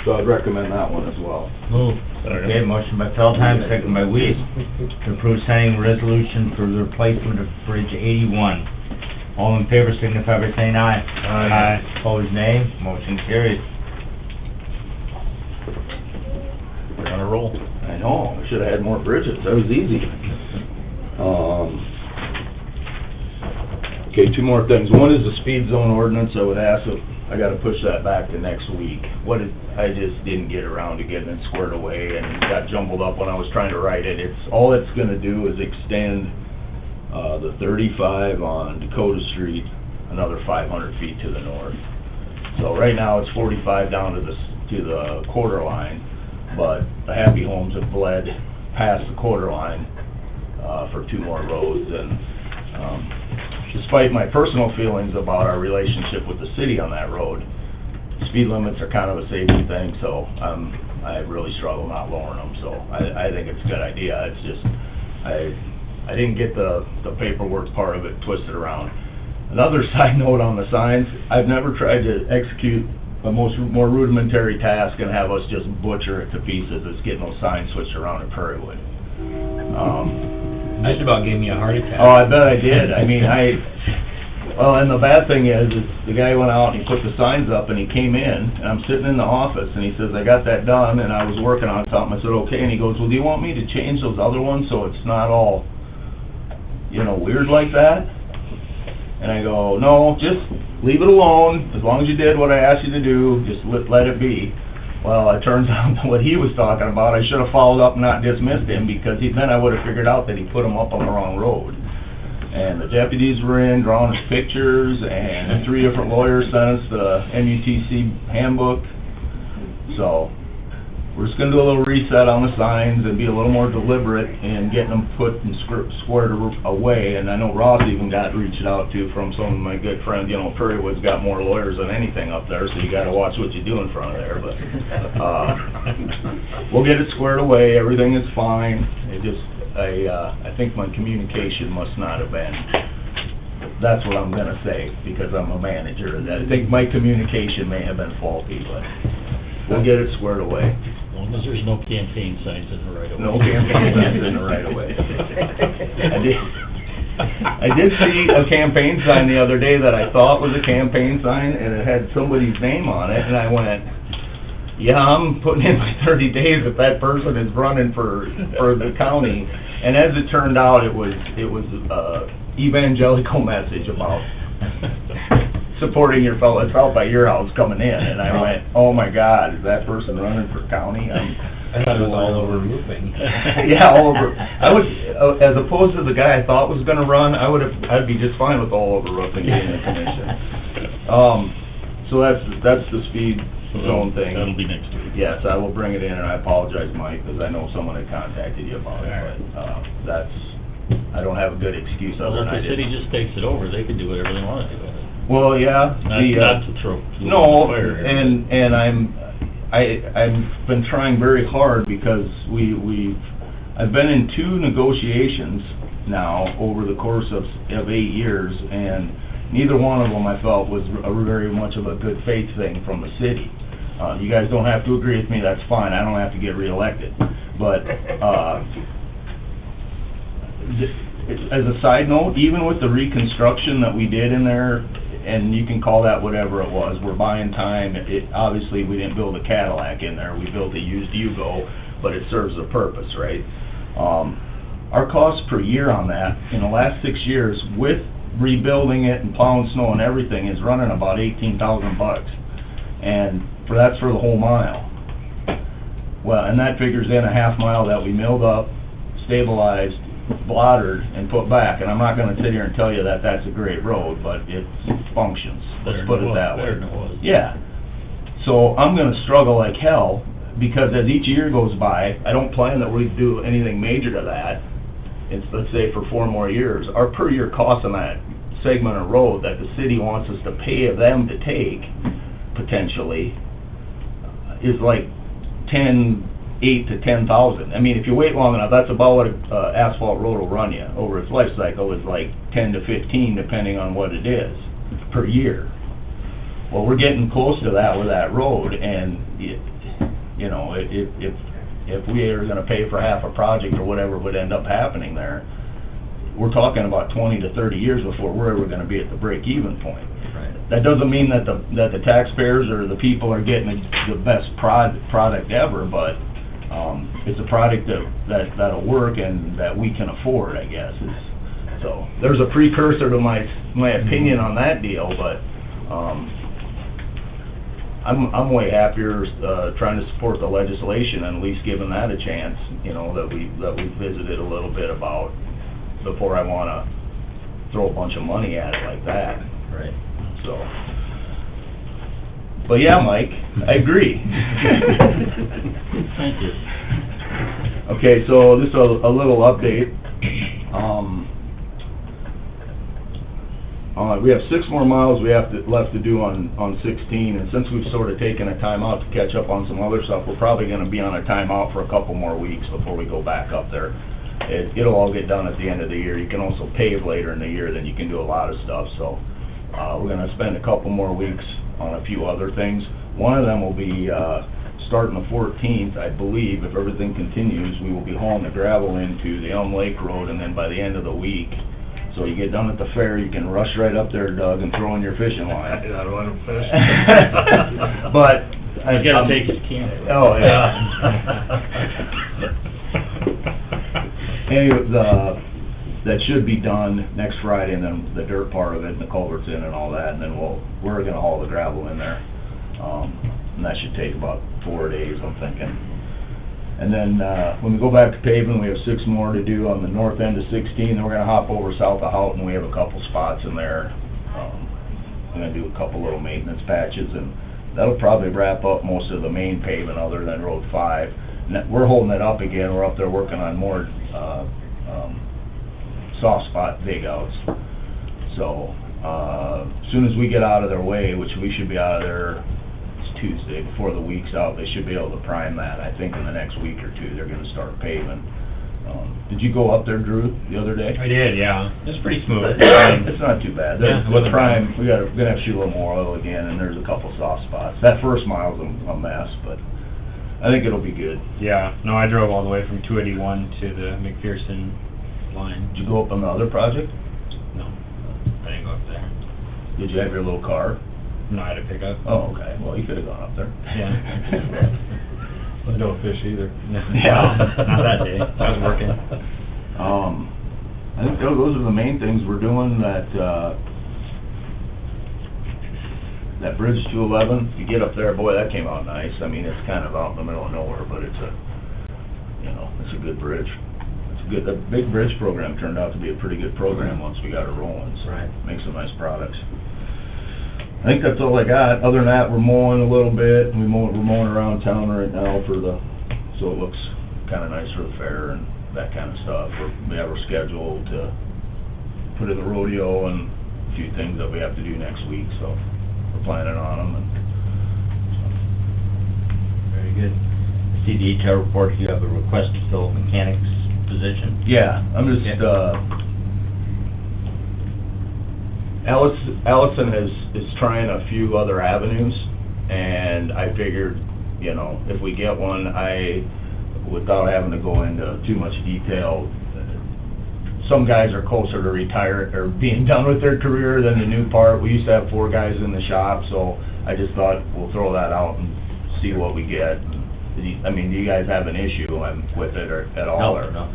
So I'd recommend that one as well. Move. Okay, motion by Feldheim, second by Weeks, to approve signing a resolution for the replacement of Bridge 81. All in favor signify by saying aye. Aye. Opposed, nay. Motion carries. We're on a roll. I know, I should've had more bridges, that was easy. Okay, two more things. One is the speed zone ordinance. I would ask if, I gotta push that back to next week. I just didn't get around to getting it squared away and got jumbled up when I was trying to write it. All it's gonna do is extend, the 35 on Dakota Street another 500 feet to the north. So right now it's 45 down to the quarter line, but the Happy Homes have bled past the quarter line, for two more roads, and, despite my personal feelings about our relationship with the city on that road, speed limits are kind of a safety thing, so, I really struggle not lowering them, so I think it's a good idea. It's just, I didn't get the paperwork part of it twisted around. Another side note on the signs, I've never tried to execute a more rudimentary task and have us just butcher it to pieces, is getting those signs switched around in Prairiewood. Just about gave me a heart attack. Oh, I bet I did. I mean, well, and the bad thing is the guy went out and he put the signs up and he came in, and I'm sitting in the office, and he says, I got that done, and I was working on something. I said, okay, and he goes, well, do you want me to change those other ones so it's not all, weird like that? And I go, no, just leave it alone. As long as you did what I asked you to do, just let it be. Well, it turns out that what he was talking about, I should have followed up and not dismissed him, because then I would have figured out that he put them up on the wrong road. And the deputies were in drawing us pictures, and 3 different lawyers sent us the MUTC handbook. So, we're just gonna do a little reset on the signs and be a little more deliberate in getting them put and squared away. And I know Ross even got reached out to from some of my good friends. Prairiewood's got more lawyers than anything up there, so you gotta watch what you do in front of there, but, we'll get it squared away. Everything is fine. I think my communication must not have been, that's what I'm gonna say, because I'm a manager. I think my communication may have been faulty, but we'll get it squared away. As long as there's no campaign signs in the right of way. No campaign signs in the right of way. I did see a campaign sign the other day that I thought was a campaign sign, and it had somebody's name on it, and I went, yeah, I'm putting in my 30 days if that person is running for the county. And as it turned out, it was evangelical message about supporting your fellow, it's out by your house coming in, and I went, oh my God, is that person running for county? I thought it was all over roofing. Yeah, all over. I would, as opposed to the guy I thought was gonna run, I'd be just fine with all over roofing being the commission. So that's the speed zone thing. That'll be next week. Yes, I will bring it in, and I apologize, Mike, because I know someone had contacted you about it, but, I don't have a good excuse other than I Well, if the city did. just takes it over, they can do whatever they want to do with it. Well, yeah. Not to throw No, fire. and I've been trying very hard, because I've been in 2 negotiations now over the course of 8 years, and neither one of them I felt was very much of a good faith thing from the city. You guys don't have to agree with me, that's fine, I don't have to get reelected. But, as a side note, even with the reconstruction that we did in there, and you can call that whatever it was, we're buying time. Obviously, we didn't build a Cadillac in there, we built a used Yugo, but it serves a purpose, right? Our cost per year on that, in the last 6 years, with rebuilding it and plowing snow and everything, is running about $18,000. And that's for the whole mile. Well, and that figures in a half mile that we milled up, stabilized, blottered, and put back. And I'm not gonna sit here and tell you that that's a great road, but it functions, let's put it that way. Better than it was. Yeah. So I'm gonna struggle like hell, because as each year goes by, I don't plan that we do anything major to that. It's, let's say, for 4 more years. Our per year cost on that segment of road that the city wants us to pay them to take, potentially, is like 8 to 10,000. I mean, if you wait long enough, that's about what an asphalt road will run you over its life cycle, is like 10 to 15, depending on what it is, per year. Well, we're getting close to that with that road, and if we are gonna pay for half a project or whatever would end up happening there, we're talking about 20 to 30 years before we're ever gonna be at the break-even point. Right. That doesn't mean that the taxpayers or the people are getting the best product ever, but it's a product that'll work and that we can afford, I guess. So there's a precursor to my my opinion on that deal, but, I'm way happier, trying to support the legislation and at least giving that a chance, you know, that we visited a little bit about before I wanna throw a bunch of money at it like that. Right. So, but yeah, Mike, I agree. Thank you. Okay, so just a little update. We have 6 more miles left to do on 16, and since we've sort of taken a timeout to catch up on some other stuff, we're probably gonna be on a timeout for a couple more weeks before we go back up there. It'll all get done at the end of the year. You can also pave later in the year, then you can do a lot of stuff, so, we're gonna spend a couple more weeks on a few other things. One of them will be, starting the 14th, I believe, if everything continues, we will be hauling the gravel into the Elm Lake Road, and then by the end of the week, so you get done at the fair, you can rush right up there, Doug, and throw in your fishing line. I don't want to fish. But... You gotta take his can. Oh, yeah. Anyway, that should be done next Friday, and then the dirt part of it, and the culverts in and all that, and then we're gonna haul the gravel in there. And that should take about 4 days, I'm thinking. And then, when we go back to paving, we have 6 more to do on the north end of 16, then we're gonna hop over south of Houghton, we have a couple spots in there. I'm gonna do a couple little maintenance patches, and that'll probably wrap up most of the main paving other than Road 5. And we're holding it up again, we're up there working on more, soft spot dig outs. So, as soon as we get out of their way, which we should be out of there Tuesday, before the week's out, they should be able to prime that. I think in the next week or two, they're gonna start paving. Did you go up there, Drew, the other day? I did, yeah. It's pretty smooth. It's not too bad. Yeah, it wasn't prime, we're gonna have to shoot a little more oil again, and there's a couple soft spots. That first mile's a mess, but I think it'll be good. Yeah, no, I drove all the way from 281 to the McPherson line. Did you go up on the other project? No, I didn't go up there. Did you have your little car? No, I had a pickup. Oh, okay, well, you could've gone up there. Yeah. No fish either. Yeah. Not that day, I was working. I think those are the main things we're doing, that bridge 211, you get up there, boy, that came out nice. I mean, it's kind of out in the middle of nowhere, but it's a good bridge. The big bridge program turned out to be a pretty good program once we got it rolling, so Right. make some nice products. I think that's all I got. Other than that, we're mowing a little bit. We're mowing around town right now so it looks kinda nice for the fair and that kind of stuff. We have our schedule to put in the rodeo and a few things that we have to do next week, so we're planning on them. Very good. I see the detail report, you have a request to fill mechanic's position. Yeah, I'm just, Allison is trying a few other avenues, and I figured, if we get one, without having to go into too much detail, some guys are closer to retire, or being done with their career than the new part. We used to have 4 guys in the shop, so I just thought we'll throw that out and see what we get. I mean, do you guys have an issue with it or at all? No.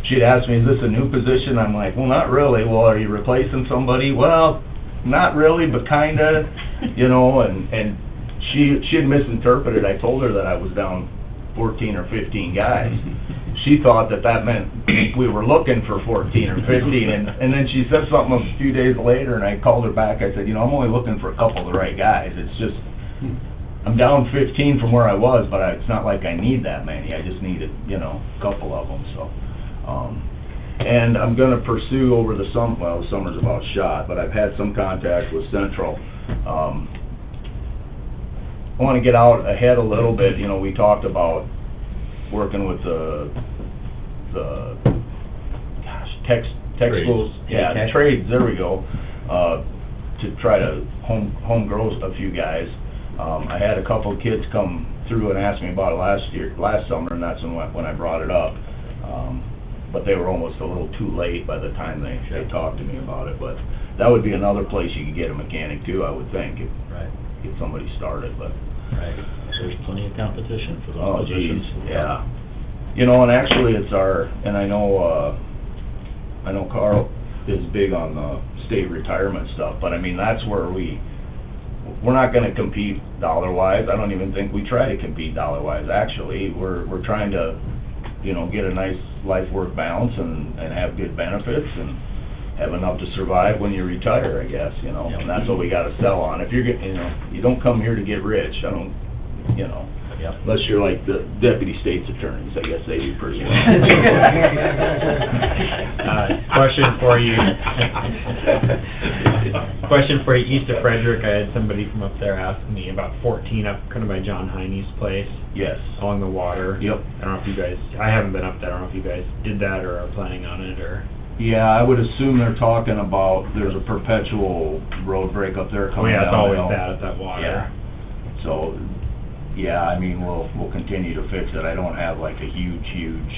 She'd asked me, is this a new position? I'm like, well, not really. Well, are you replacing somebody? Well, not really, but kinda, and she had misinterpreted. I told her that I was down 14 or 15 guys. She thought that meant we were looking for 14 or 15, and then she said something a few days later, and I called her back. I said, I'm only looking for a couple of the right guys. It's just, I'm down 15 from where I was, but it's not like I need that many. I just needed, a couple of them, so. And I'm gonna pursue over the the summer's about shot, but I've had some contact with Central. I wanna get out ahead a little bit, we talked about working with the textiles, trades, there we go, to try to home grow a few guys. I had a couple of kids come through and ask me about it last summer, and that's when I brought it up. But they were almost a little too late by the time they talked to me about it. But that would be another place you could get a mechanic too, I would think, get somebody started, but. Right, there's plenty of competition for those Oh, geez, positions. yeah. And actually it's and I know Carl is big on the state retirement stuff, but I mean, that's where we're not gonna compete dollar-wise. I don't even think we try to compete dollar-wise, actually. We're trying to, you know, get a nice life-work balance and have good benefits and have enough to survive when you retire, I guess, you know, and that's what we gotta sell on. If you're you know, you don't come here to get rich, I don't, you know, unless you're like the deputy state's attorneys, I guess they do pretty well. Question for you. Question for you, east of Frederick, I had somebody from up there ask me about 14 up kind of by John Heine's place. Yes. Along the water. Yep. I don't know if you guys, I haven't been up there, I don't know if you guys did that or are planning on it, or... Yeah, I would assume they're talking about, there's a perpetual road break up there coming down. Oh yeah, it's always the hill. bad at that water. Yeah. So, yeah, I mean, we'll continue to fix it. I don't have like a huge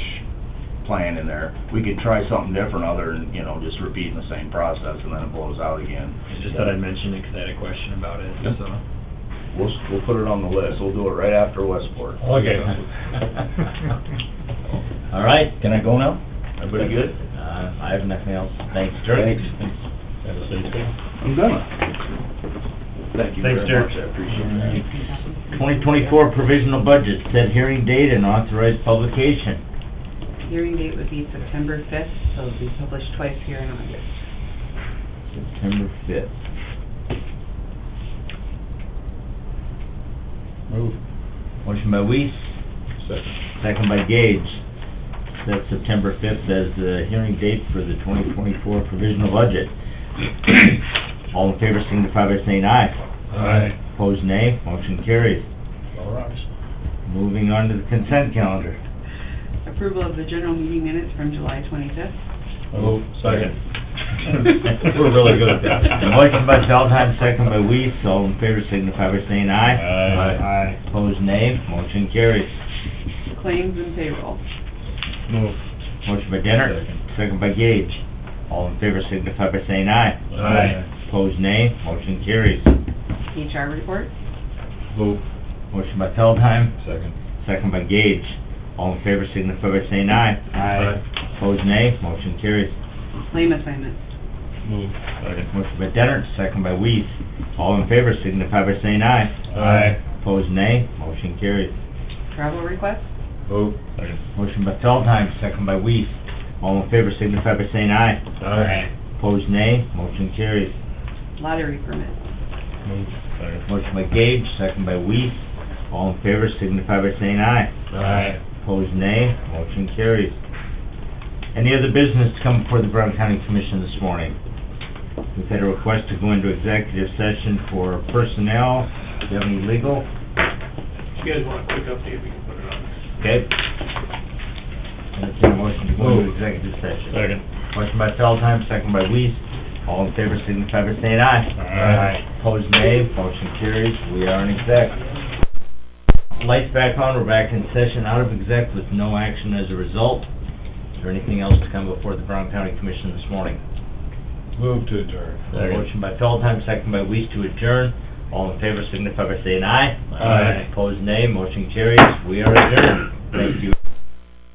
plan in there. We could try something different other than, you know, just repeating the same process and then it blows out again. I just thought I'd mention it because I had a question about it, Yep. so. We'll put it on the list. We'll do it right after Westport. Okay. All right, Can I go now? Everybody good? I have nothing else. Thanks, Dirk. I'm gonna. Thank you Thanks, very Dirk. much. I appreciate that. 2024 provisional budget, set hearing date and authorized publication. Hearing date would be September 5th, so it'll be published twice here in August. September 5th. Move. Motion by Weiss, second by Gage. Set September 5th as the hearing date for the 2024 provisional budget. All in favor signify by saying aye. Aye. Opposed, nay. Motion carries. All right. Moving on to the consent calendar. Approval of the general meeting minutes from July 25th. Move. Second. We're really good at that. Motion by Feldheim, second by Weiss. All in favor signify by saying aye. Aye. Opposed, nay. Motion carries. Claims and payroll. Move. Motion by Denner, second by Gage. All in favor signify by saying aye. Aye. Opposed, nay. Motion carries. HR report. Move. Motion by Feldheim, Second. second by Gage. All in favor signify by saying aye. Aye. Opposed, nay. Motion carries. Claim assignments. Move. Second. Motion by Denner, second by Weiss. All in favor signify by saying aye. Aye. Opposed, nay. Motion carries. Travel requests. Move. Second. Motion by Feldheim, second by Weiss. All in favor signify by saying aye. Aye. Opposed, nay. Motion carries. Lottery permits. Move. Second. Motion by Gage, second by Weiss. All in favor signify by saying aye. Aye. Opposed, nay. Motion carries. Any other business to come before the Brown County Commission this morning? We've had a request to go into executive session for personnel. Do you have any legal? If you guys want a quick update, we can put it on. Okay. Entertained a motion to go into executive session. Second. Motion by Feldheim, second by Weiss. All in favor signify by saying aye. Aye. Opposed, nay. Motion carries. We are in exec. Lights back on. We're back in session out of exec with no action as a result. Is there anything else to come before the Brown County Commission this morning? Move to adjourn. Motion by Feldheim, second by Weiss to adjourn. All in favor signify by saying aye. Aye. Opposed, nay. Motion carries. We are adjourned. Thank you.